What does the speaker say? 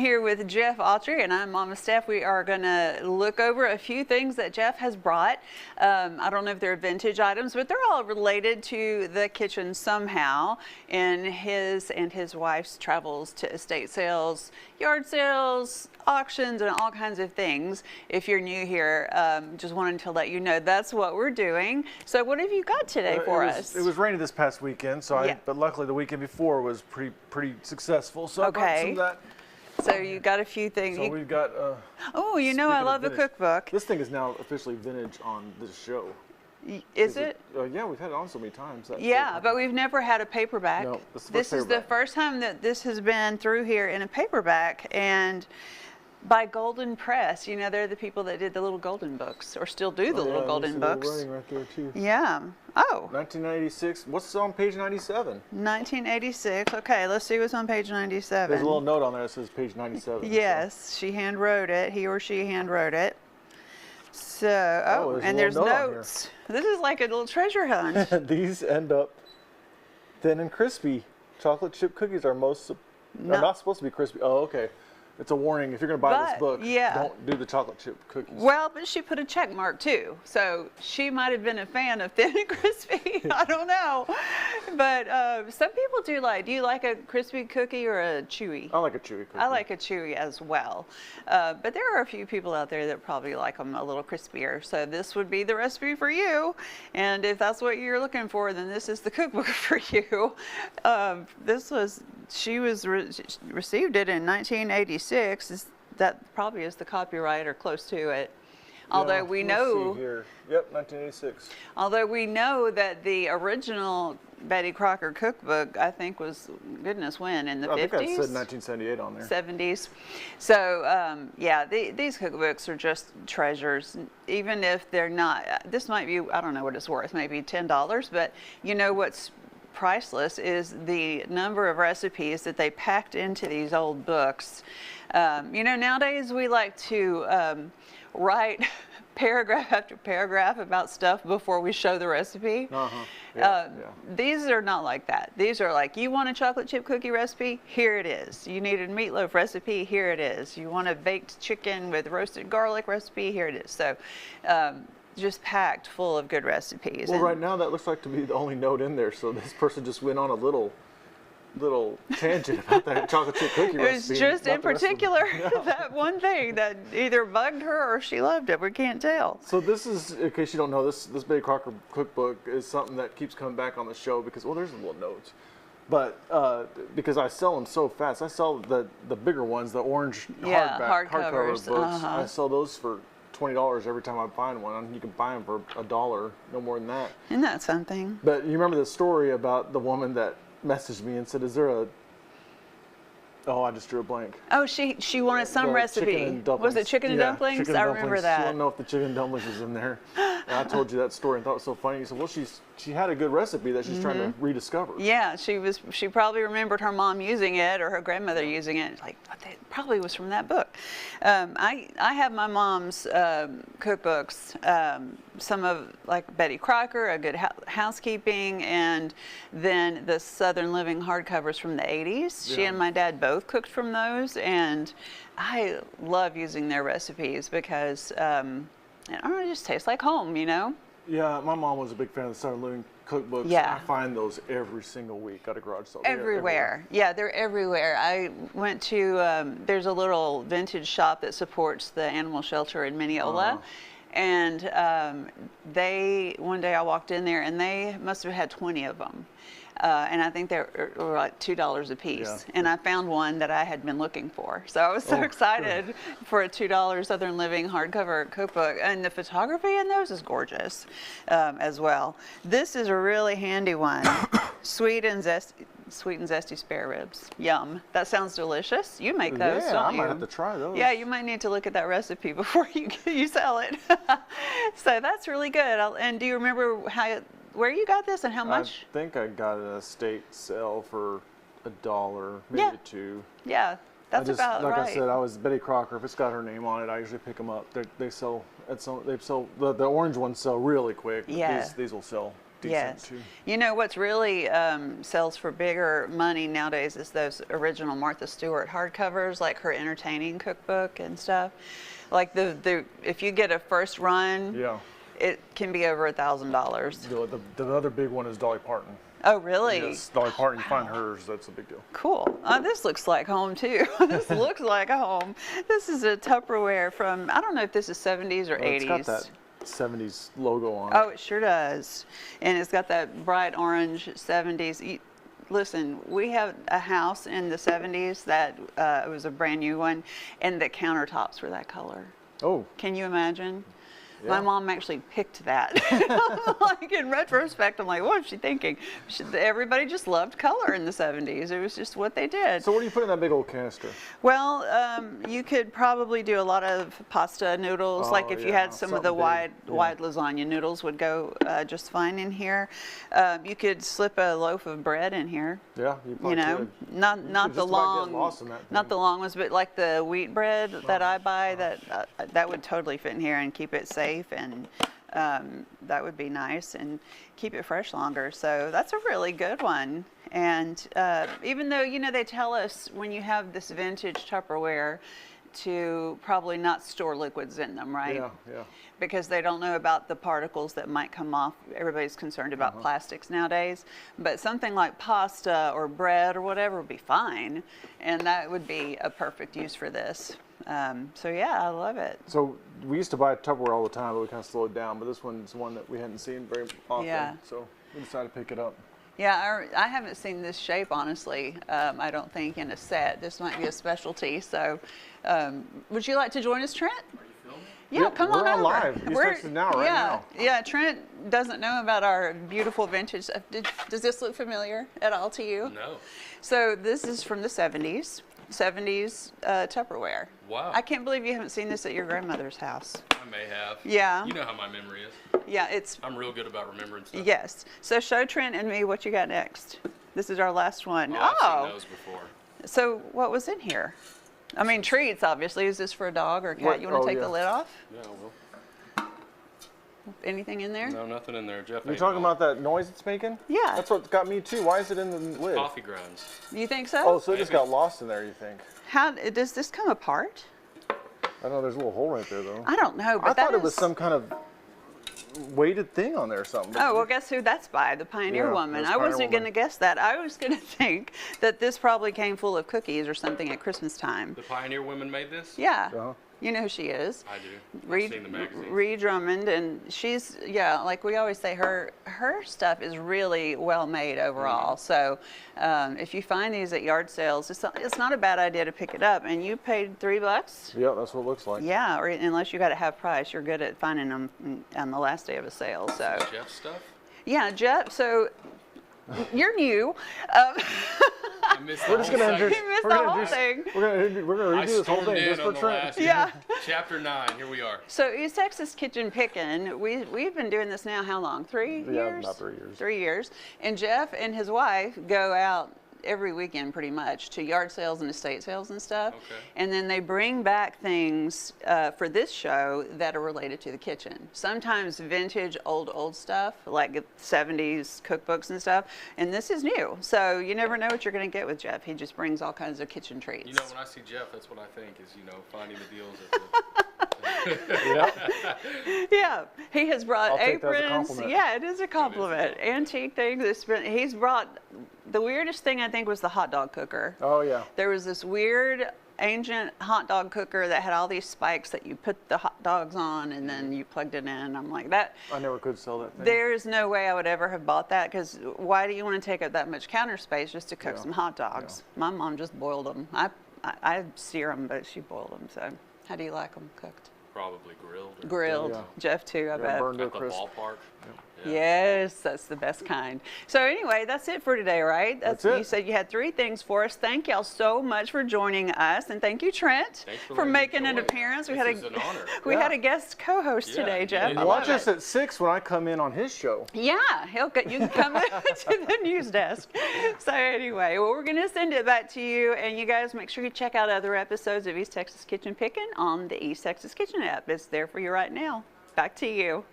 Here with Jeff Autry, and I'm Mama Steph. We are going to look over a few things that Jeff has brought. I don't know if they're vintage items, but they're all related to the kitchen somehow in his and his wife's travels to estate sales, yard sales, auctions, and all kinds of things. If you're new here, just wanted to let you know that's what we're doing. So what have you got today for us? It was rainy this past weekend, so but luckily the weekend before was pretty successful. So I brought some of that. So you got a few things. So we've got. Oh, you know I love a cookbook. This thing is now officially vintage on this show. Is it? Yeah, we've had it on so many times. Yeah, but we've never had a paperback. No, this is the first time that this has been through here in a paperback, and by Golden Press. You know, they're the people that did the little golden books, or still do the little golden books. Writing right there too. Yeah. Oh. 1996. What's on page 97? 1986. Okay, let's see what's on page 97. There's a little note on there that says page 97. Yes, so. She hand wrote it. He or she hand wrote it. So, and there's notes. This is like a little treasure hunt. These end up thin and crispy. Chocolate chip cookies are are not supposed to be crispy. Oh, okay. It's a warning. If you're going to buy this book, don't do the chocolate chip cookies. Well, but she put a check mark too. So she might have been a fan of thin and crispy. I don't know. But some people do you like a crispy cookie or a chewy? I like a chewy cookie. I like a chewy as well. But there are a few people out there that probably like them a little crispier. So this would be the recipe for you. And if that's what you're looking for, then this is the cookbook for you. She received it in 1986. That probably is the copyright or close to it. Although we know, here. Yep, 1986. Although we know that the original Betty Crocker cookbook, I think, was goodness when in the 50s. I think I said 1978 on there. 70s. So yeah, these cookbooks are just treasures. Even if they're not, this might be, I don't know what it's worth, maybe $10. But you know what's priceless is the number of recipes that they packed into these old books. You know, nowadays we like to write paragraph after paragraph about stuff before we show the recipe. These are not like that. These are like, you want a chocolate chip cookie recipe? Here it is. You need a meatloaf recipe? Here it is. You want a baked chicken with roasted garlic recipe? Here it is. So just packed full of good recipes. Well, right now that looks like to be the only note in there, so this person just went on a little tangent about that chocolate chip cookie recipe. It was just in particular that one thing that either bugged her or she loved it. We can't tell. So this is, in case you don't know, this Betty Crocker cookbook is something that keeps coming back on the show because, well, there's little notes. But because I sell them so fast, I sell the bigger ones, the orange hardcover books. I sell those for $20 every time I find one, and you can buy them for $1, no more than that. Isn't that something? But you remember the story about the woman that messaged me and said, "Is there a?" Oh, I just drew a blank. Oh, she wanted some recipe. Was it chicken and dumplings? Chicken I and remember dumplings. that. She wanted to know if the chicken and dumplings was in there. And I told you that story and thought it was so funny. You said, "Well, she had a good recipe that she's trying to rediscover." Yeah, she probably remembered her mom using it or her grandmother using it. Like, it probably was from that book. I have my mom's cookbooks. Some of like Betty Crocker, A Good Housekeeping, and then the Southern Living hardcovers from the 80s. She and my dad both cooked from those, and I love using their recipes because it just tastes like home, you know? Yeah, my mom was a big fan of the Southern Living cookbooks. Yeah. I find those every single week at a garage sale. Everywhere. Yeah, they're everywhere. I went to, there's a little vintage shop that supports the animal shelter in Mineola. And one day I walked in there and they must have had 20 of them. And I think they were like $2 a piece. Yeah. And I found one that I had been looking for. So I was so excited for a $2 Southern Living hardcover cookbook. And the photography in those is gorgeous as well. This is a really handy one. Sweet and zesty spare ribs. Yum. That sounds delicious. You make those, don't you? I might have to try those. Yeah, you might need to look at that recipe before you sell it. So that's really good. And do you remember where you got this and how much? I think I got it at an estate sale for $1, maybe $2. Yeah, that's about right. Like I said, I was Betty Crocker. If it's got her name on it, I usually pick them up. They sell. The orange ones sell really quick. Yeah. These will sell decent Yes. too. You know what's really sells for bigger money nowadays is those original Martha Stewart hardcovers, like her entertaining cookbook and stuff. Like the if you get a first run, Yeah. it can be over $1,000. The other big one is Dolly Parton. Oh, really? Yes, Dolly Parton. You find hers, that's a big deal. Cool. This looks like home too. This looks like a home. This is a Tupperware from, I don't know if this is 70s or 80s. It's got that 70s logo on it. Oh, it sure does. And it's got that bright orange 70s. Listen, we have a house in the 70s that it was a brand new one, and the countertops were that color. Oh. Can you imagine? Yeah. My mom actually picked that. Like in retrospect, I'm like, what was she thinking? Everybody just loved color in the 70s. It was just what they did. So what do you put in that big old canister? Well, you could probably do a lot of pasta noodles. Like if you had some of the wide lasagna noodles would go just fine in here. You could slip a loaf of bread in here. Yeah, you know, could. not the long, not the long ones, but like the wheat bread that I buy. That would totally fit in here and keep it safe, and that would be nice and keep it fresh longer. So that's a really good one. And even though, you know, they tell us when you have this vintage Tupperware to probably not store liquids in them, right? Yeah, yeah. Because they don't know about the particles that might come off. Everybody's concerned about plastics nowadays. But something like pasta or bread or whatever would be fine. And that would be a perfect use for this. So yeah, I love it. So we used to buy Tupperware all the time, but we kind of slowed down. But this one's one that we hadn't seen very often. Yeah. So we decided to pick it up. Yeah, I haven't seen this shape, honestly. I don't think in a set. This might be a specialty. So would you like to join us, Trent? Are you filming? Yeah, Yep, come on we're over. live. You're texting now, right now. Yeah, Trent doesn't know about our beautiful vintage stuff. Does this look familiar at all to you? No. So this is from the 70s. 70s Tupperware. Wow. I can't believe you haven't seen this at your grandmother's house. I may have. Yeah. You know how my memory is. Yeah, it's, I'm real good about remembering stuff. yes. So show Trent and me what you got next. This is our last one. Oh, I've seen those before. So what was in here? I mean, treats, obviously. Is this for a dog or a cat? You want to take the lid off? Yeah, well. Anything in there? No, nothing in there. Jeff You ate talking it all. about that noise it's making? Yeah. That's what got me too. Why is it in the lid? Coffee grounds. You think so? Oh, so it just Maybe. got lost in there, you think? How does this come apart? I don't know, there's a little hole right there though. I don't know, but I thought that it was is- some kind of weighted thing on there or something. Oh, well, guess who that's by? The Pioneer Yeah, Woman. that's I Pioneer wasn't Woman. going to guess that. I was going to think that this probably came full of cookies or something at Christmas time. The Pioneer women made this? Yeah. Uh-huh. You know who she is. I do. Ree, I've seen the magazine. Ree Drummond, and she's, yeah, like we always say, her stuff is really well made overall. So if you find these at yard sales, it's not a bad idea to pick it up. And you paid $3? Yeah, that's what it looks like. Yeah, or unless you got a half price, you're good at finding them on the last day of a sale. So Jeff's stuff? yeah, Jeff. So you're new. I missed the We're just whole gonna segment. You missed we're the gonna whole introduce- thing. We're gonna I redo this whole stormed thing in just for on the Trent. last Yeah. Chapter 9. Here we are. So East Texas Kitchen Pickin', we've been doing this now how long? 3 Yeah, years? about 3 years. 3 years. And Jeff and his wife go out every weekend pretty much to yard sales and estate sales and stuff. Okay. And then they bring back things for this show that are related to the kitchen. Sometimes vintage old stuff like 70s cookbooks and stuff. And this is new. So you never know what you're going to get with Jeff. He just brings all kinds of kitchen treats. You know, when I see Jeff, that's what I think is, finding the deals at the... Yeah, he has brought I'll take that as a aprons. compliment. Yeah, it is a compliment. Antique things. He's brought, the weirdest thing I think was the hot dog cooker. Oh yeah. There was this weird ancient hot dog cooker that had all these spikes that you put the hot dogs on and then you plugged it in. I'm like, that. I never could sell that thing. There's no way I would ever have bought that because why do you want to take up that much counter space just to cook some hot dogs? My mom just boiled them. I sear them, but she boiled them. So how do you like them cooked? Probably grilled. Or Grilled. Yeah. Jeff too, I bet. burned to a at the crisp. ballpark. Yeah. Yes, that's the best kind. So anyway, that's it for today, right? That's it. You said you had 3 things for us. Thank y'all so much for joining us, and thank you, Trent, Thanks for for letting me making an join. appearance. This is an honor. We had a guest co-host Yeah, today, you Jeff. did. I Watch love us it. at 6 when I come in on his show. Yeah, you can come to the news desk. So anyway, well, we're going to send it back to you, and you guys make sure you check out other episodes of East Texas Kitchen Pickin' on the East Texas Kitchen app. It's there for you right now. Back to you.